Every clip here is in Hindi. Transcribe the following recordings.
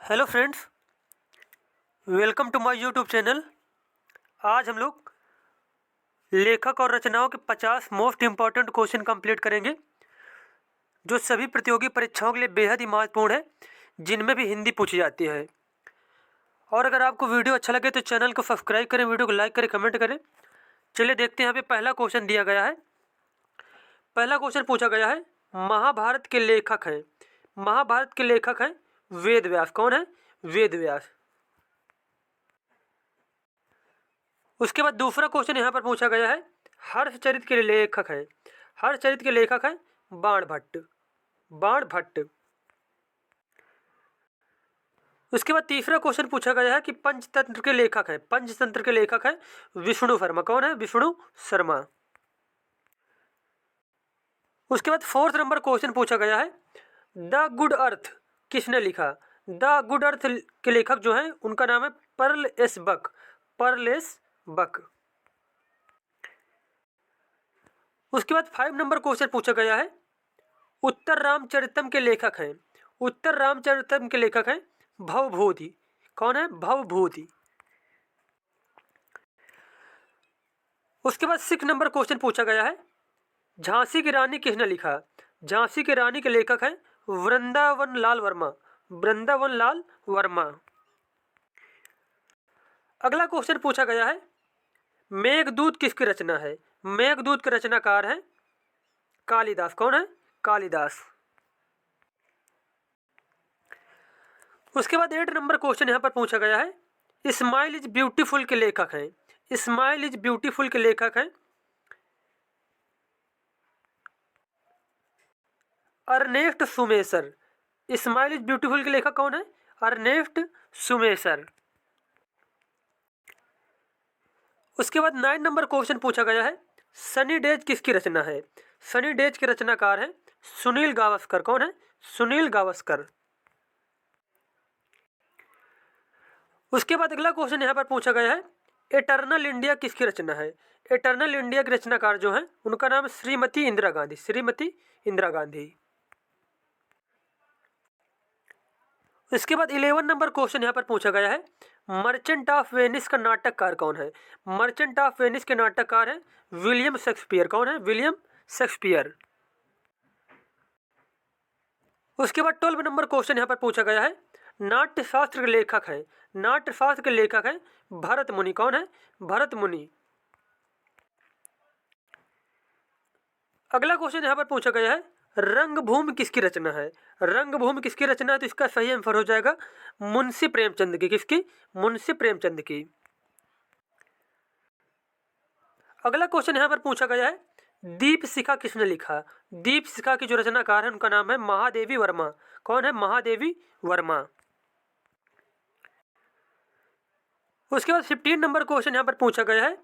Hello friends, welcome to my YouTube channel. आज हम लोग लेखक और रचनाओं के 50 मोस्ट इम्पॉर्टेंट क्वेश्चन कंप्लीट करेंगे जो सभी प्रतियोगी परीक्षाओं के लिए बेहद ही महत्वपूर्ण है, जिनमें भी हिंदी पूछी जाती है। और अगर आपको वीडियो अच्छा लगे तो चैनल को सब्सक्राइब करें, वीडियो को लाइक करें, कमेंट करें। चलिए देखते हैं। यहाँ पे पहला क्वेश्चन दिया गया है। पहला क्वेश्चन पूछा गया है, महाभारत के लेखक हैं। महाभारत के लेखक हैं वेद व्यास। कौन है? वेद व्यास। उसके बाद दूसरा क्वेश्चन यहाँ पर पूछा गया है, हर्षचरित के लेखक हैं। हर्षचरित के लेखक हैं बाणभट्ट। बाणभट्ट। उसके बाद तीसरा क्वेश्चन पूछा गया है कि पंचतंत्र के लेखक हैं। पंचतंत्र के लेखक हैं विष्णु शर्मा। कौन है? विष्णु शर्मा। उसके बाद फोर्थ नंबर क्वेश्चन पूछा गया है, द गुड अर्थ किसने लिखा? द गुड अर्थ के लेखक जो हैं उनका नाम है Pearl S Buck. Pearl S Buck. उसके बाद 5 नंबर क्वेश्चन पूछा गया है, उत्तर रामचरितम के लेखक हैं। उत्तर रामचरितम के लेखक हैं भवभूति। कौन है? भवभूति। उसके बाद 6 नंबर क्वेश्चन पूछा गया है, झांसी की रानी किसने लिखा? झांसी की रानी के लेखक हैं वृंदावन लाल वर्मा। वृंदावन लाल वर्मा। अगला क्वेश्चन पूछा गया है, मेघदूत किसकी रचना है? मेघदूत के रचनाकार हैं कालिदास। कौन है? कालिदास। उसके बाद 8 नंबर क्वेश्चन यहां पर पूछा गया है, स्माइल इज ब्यूटीफुल के लेखक हैं। स्माइल इज ब्यूटीफुल के लेखक हैं अर्नेस्ट सुमेसर। स्माइल इज ब्यूटीफुल के लेखक कौन है? अर्नेस्ट सुमेसर। उसके बाद 9 नंबर क्वेश्चन पूछा गया है, सनी डेज किसकी रचना है? सनी डेज के रचनाकार हैं सुनील गावस्कर। कौन है? सुनील गावस्कर। उसके बाद अगला क्वेश्चन यहाँ पर पूछा गया है, एटर्नल इंडिया किसकी रचना है? एटर्नल इंडिया के रचनाकार जो हैं उनका नाम श्रीमती इंदिरा गांधी। श्रीमती इंदिरा गांधी। इसके बाद 11 नंबर क्वेश्चन यहाँ पर पूछा गया है, मर्चेंट ऑफ वेनिस का नाटककार कौन है? मर्चेंट ऑफ वेनिस के नाटककार हैं विलियम शेक्सपियर। कौन है? William Shakespeare. उसके बाद 12 नंबर क्वेश्चन यहाँ पर पूछा गया है, नाट्यशास्त्र के लेखक हैं। नाट्यशास्त्र के लेखक हैं भरत मुनि। कौन है? भरत मुनि। अगला क्वेश्चन यहाँ पर पूछा गया है, रंगभूमि किसकी रचना है? रंगभूमि किसकी रचना है? तो इसका सही आंसर हो जाएगा मुंशी प्रेमचंद की। किसकी? मुंशी प्रेमचंद की। अगला क्वेश्चन यहाँ पर पूछा गया है, दीपशिखा किसने लिखा? दीपशिखा की जो रचनाकार है उनका नाम है महादेवी वर्मा। कौन है? महादेवी वर्मा। उसके बाद 15 नंबर क्वेश्चन यहाँ पर पूछा गया है,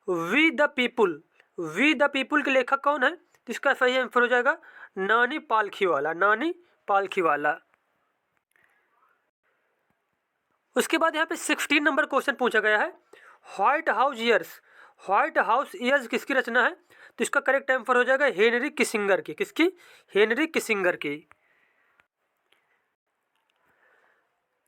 we the people. We the people के लेखक कौन है? इसका सही आंसर हो जाएगा नानी पालखीवाला। नानी पालखीवाला। उसके बाद यहाँ पे 16 नंबर क्वेश्चन पूछा गया है, white house years. White house years किसकी रचना है? तो इसका करेक्ट आंसर हो जाएगा हेनरी किसिंगर की। किसकी? हेनरी किसिंगर की।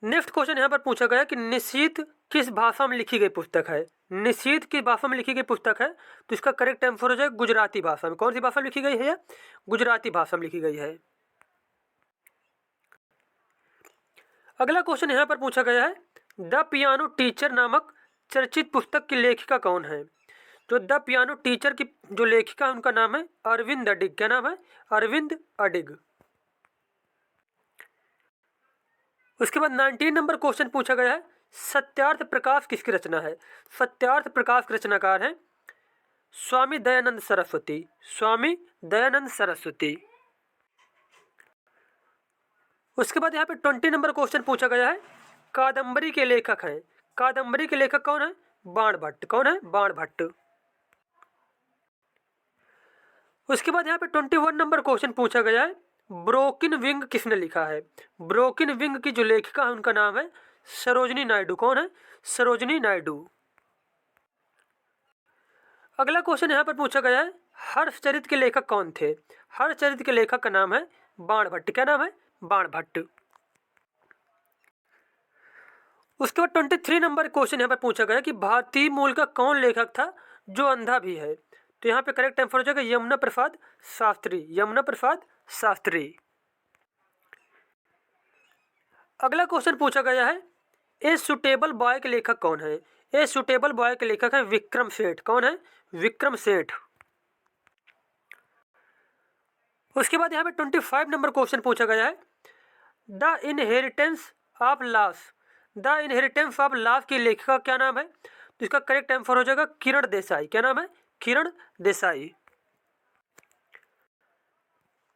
नेक्स्ट क्वेश्चन यहाँ पर पूछा गया कि निशीथ किस भाषा में लिखी गई पुस्तक है? निशीथ किस भाषा में लिखी गई पुस्तक है? तो इसका करेक्ट आंसर हो जाएगा गुजराती भाषा में। कौन सी भाषा में लिखी गई है? गुजराती भाषा में लिखी गई है। अगला क्वेश्चन यहाँ पर पूछा गया है, द पियानो टीचर नामक चर्चित पुस्तक की लेखिका कौन है? जो द पियानो टीचर की जो लेखिका है उनका नाम है अरविंद अडिग। क्या नाम है? अरविंद अडिग। उसके बाद 19 नंबर क्वेश्चन पूछा गया है, सत्यार्थ प्रकाश किसकी रचना है? सत्यार्थ प्रकाश के रचनाकार हैं स्वामी दयानंद सरस्वती। स्वामी दयानंद सरस्वती। उसके बाद यहाँ पे 20 नंबर क्वेश्चन पूछा गया है, कादम्बरी के लेखक हैं। कादम्बरी के लेखक कौन है? बाणभट्ट। कौन है? बाणभट्ट। उसके बाद यहाँ पे 21 नंबर क्वेश्चन पूछा गया है, ब्रोकिन विंग किसने लिखा है? ब्रोकिन विंग की जो लेखिका है उनका नाम है सरोजनी नायडू। कौन है? सरोजनी नायडू। अगला क्वेश्चन यहाँ पर पूछा गया है, हर्षचरित के लेखक कौन थे? हर्षचरित के लेखक का नाम है बाणभट्ट। क्या नाम है? बाणभट्ट। उसके बाद 23 नंबर क्वेश्चन यहाँ पर पूछा गया कि भारतीय मूल का कौन लेखक था जो अंधा भी है। तो यहाँ पे करेक्ट आंसर हो जाएगा यमुना प्रसाद शास्त्री, यमुना प्रसाद शास्त्री। अगला क्वेश्चन पूछा गया है ए सुटेबल बॉय के लेखक कौन है। ए सुटेबल बॉय के लेखक है विक्रम सेठ। कौन है? विक्रम सेठ। उसके बाद यहाँ पे 25 नंबर क्वेश्चन पूछा गया है the inheritance of loss. The inheritance of loss की लेखिका क्या नाम है? तो इसका करेक्ट आंसर हो जाएगा किरण देसाई। क्या नाम है? किरण देसाई।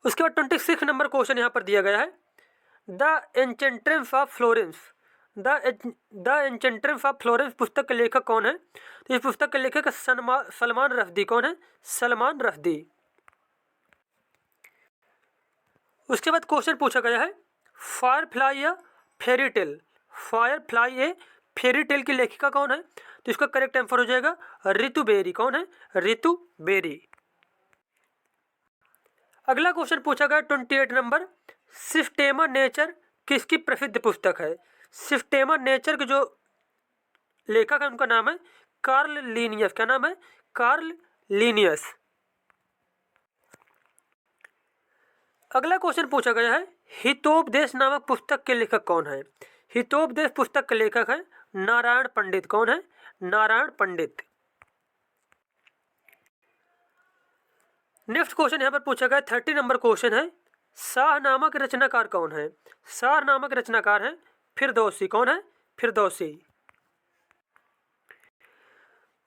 उसके बाद 26 नंबर क्वेश्चन यहाँ पर दिया गया है the enchantress of Florence. The enchantress of Florence पुस्तक के लेखक कौन है? तो इस पुस्तक के लेखक सलमान रश्दी। कौन है? सलमान रश्दी। उसके बाद क्वेश्चन पूछा गया है फायरफ्लाई या फेरी टेल। फायरफ्लाई ए फेरी टेल की लेखिका कौन है? तो इसका करेक्ट आंसर हो जाएगा रितु बेरी। कौन है? रितु बेरी। अगला क्वेश्चन पूछा गया 28 नंबर सिस्टेमा नेचर किसकी प्रसिद्ध पुस्तक है? सिस्टेमा नेचर के जो लेखक है उनका नाम है कार्ल लीनियस। क्या नाम है? Karl Linnaeus. अगला क्वेश्चन पूछा गया है हितोपदेश नामक पुस्तक के लेखक कौन है? हितोपदेश पुस्तक के लेखक है नारायण पंडित। कौन है? नारायण पंडित। नेक्स्ट क्वेश्चन यहाँ पर पूछा गया 30 नंबर क्वेश्चन है शाह नामक रचनाकार कौन है? शाह नामक रचनाकार है फिरदौसी। कौन है? फिरदौसी।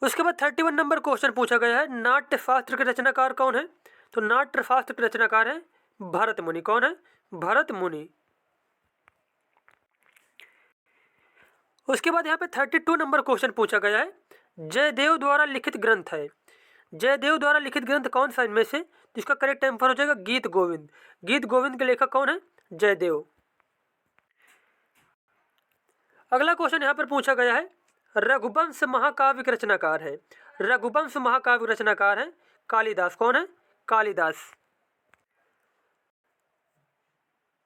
उसके बाद 31 नंबर क्वेश्चन पूछा गया है नाट्य शास्त्र के रचनाकार कौन है? तो नाट्य शास्त्र के रचनाकार है भरत मुनि। कौन है? भरत मुनि। उसके बाद यहाँ पे 32 नंबर क्वेश्चन पूछा गया है जयदेव द्वारा लिखित ग्रंथ है। जयदेव द्वारा लिखित ग्रंथ कौन सा इनमें से? जिसका करेक्ट आंसर हो जाएगा गीत गोविंद। गीत गोविंद के लेखक कौन है? जयदेव। अगला क्वेश्चन यहाँ पर पूछा गया है रघुवंश महाकाव्य के रचनाकार है। रघुवंश महाकाव्य रचनाकार है कालिदास। कौन है? कालिदास।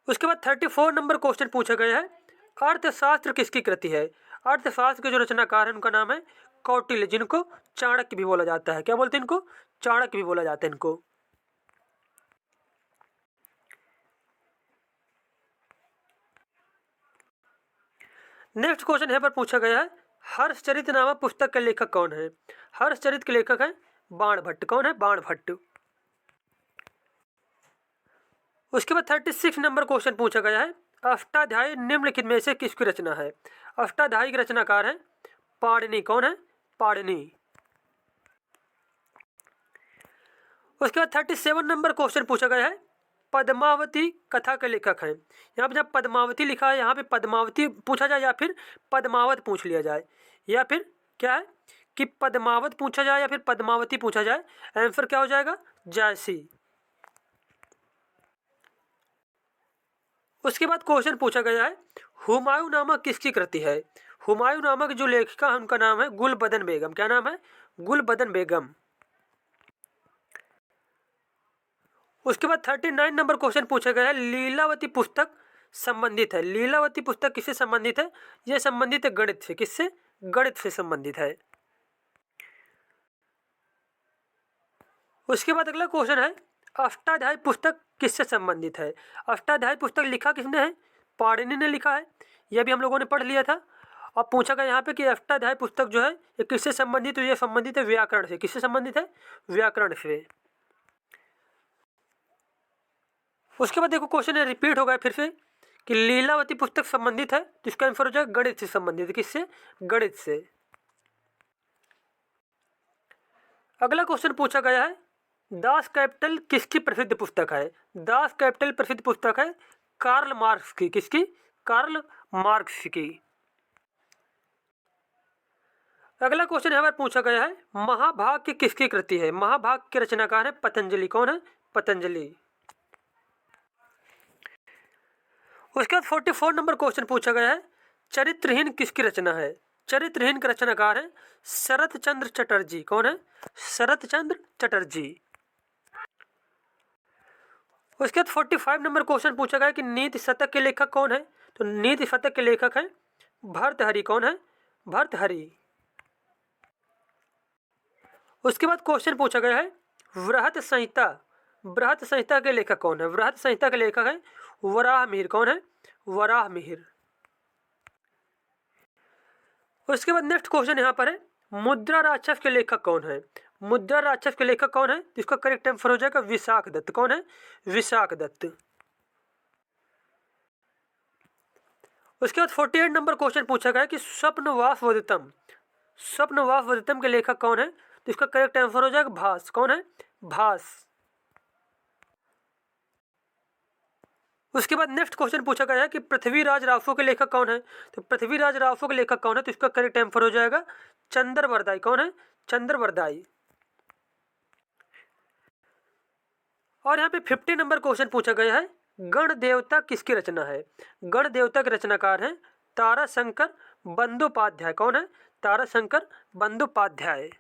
उसके बाद 34 नंबर क्वेश्चन पूछा गया है अर्थशास्त्र किसकी कृति है? अर्थशास्त्र के जो रचनाकार है उनका नाम है कौटिल्य, जिनको चाणक्य भी बोला जाता है। क्या बोलते हैं इनको? चाणक्य भी बोला जाता है इनको। नेक्स्ट क्वेश्चन यहाँ पर पूछा गया है हर्षचरित नामक पुस्तक के लेखक कौन है? हर्षचरित के लेखक है बाणभट्ट। कौन है? बाणभट्ट। उसके बाद 36 नंबर क्वेश्चन पूछा गया है अष्टाध्यायी निम्नलिखित में से किसकी रचना है? अष्टाध्यायी के रचनाकार है पाणिनि। कौन है? पाणिनि। उसके बाद 37 नंबर क्वेश्चन पूछा गया है पद्मावती कथा के लेखक हैं। यहाँ पे जब पद्मावती लिखा है यहाँ पे पद्मावती पूछा जाए या फिर पद्मावत पूछ लिया जाए, या फिर क्या है कि पद्मावत पूछा जाए या फिर पद्मावती पूछा जाए। आंसर क्या हो जाएगा? जायसी। उसके बाद क्वेश्चन पूछा गया है हुमायूं नामक किसकी कृति है? हुमायूं नामक जो लेखिका है उनका नाम है गुलबदन बेगम। क्या नाम है? गुलबदन बेगम। उसके बाद 39 नंबर क्वेश्चन पूछा गया है लीलावती पुस्तक संबंधित है। लीलावती पुस्तक किससे संबंधित है? यह संबंधित है गणित से। किससे? गणित से संबंधित है। उसके बाद अगला क्वेश्चन है अष्टाध्यायी पुस्तक किससे संबंधित है? अष्टाध्यायी पुस्तक लिखा किसने है? पाणिनि ने लिखा है। यह भी हम लोगों ने पढ़ लिया था। अब पूछा गया यहाँ पे कि अष्टाध्यायी पुस्तक जो है ये किससे संबंधित है? ये संबंधित है व्याकरण से। किससे संबंधित है? व्याकरण से। उसके बाद देखो क्वेश्चन रिपीट हो गया फिर से कि लीलावती पुस्तक संबंधित है, तो इसका आंसर हो जाएगा गणित से संबंधित है। किससे? गणित से। अगला क्वेश्चन पूछा गया है दास कैपिटल किसकी प्रसिद्ध पुस्तक है? दास कैपिटल प्रसिद्ध पुस्तक है कार्ल मार्क्स की। किसकी? कार्ल मार्क्स की। अगला क्वेश्चन यहाँ पर पूछा गया है महाभाग की किसकी कृति है? महाभाग के रचनाकार है पतंजलि। कौन है? पतंजलि। उसके बाद 44 नंबर क्वेश्चन पूछा गया है चरित्रहीन किसकी रचना है? चरित्रहीन के रचनाकार है शरत चंद्र चटर्जी। कौन है? शरत चंद्र चटर्जी। उसके बाद 45 नंबर क्वेश्चन पूछा गया कि नीति शतक के लेखक कौन है? तो नीति शतक के लेखक हैं भर्तहरि कौन है? भर्तहरि। उसके बाद क्वेश्चन पूछा गया है वृहत संहिता। वृहत संहिता के लेखक कौन है? वृहत संहिता के लेखक है वराहमिहिर। कौन है? वराहमिहिर। उसके बाद नेक्स्ट क्वेश्चन यहाँ पर है मुद्रा राक्षस के लेखक कौन है? मुद्रा राक्षस के लेखक कौन है? इसका करेक्ट आंसर हो जाएगा विशाख दत्त। कौन है? विशाख दत्त। उसके बाद 48 नंबर क्वेश्चन पूछा गया कि स्वप्नवासवदत्तम। स्वप्नवासवदत्तम के लेखक कौन है? तो इसका करेक्ट आंसर हो जाएगा भास। कौन है? भास। उसके बाद नेक्स्ट क्वेश्चन पूछा गया है कि पृथ्वीराज रासो के लेखक कौन है? तो पृथ्वीराज रासो के लेखक कौन है? तो इसका करेक्ट आंसर हो जाएगा चंद्रवरदाई। कौन है? चंद्रवरदाई। और यहाँ पे 50 नंबर क्वेश्चन पूछा गया है गण देवता किसकी रचना है? गण देवता के रचनाकार हैं ताराशंकर बंदोपाध्याय। कौन है? ताराशंकर बंदोपाध्याय।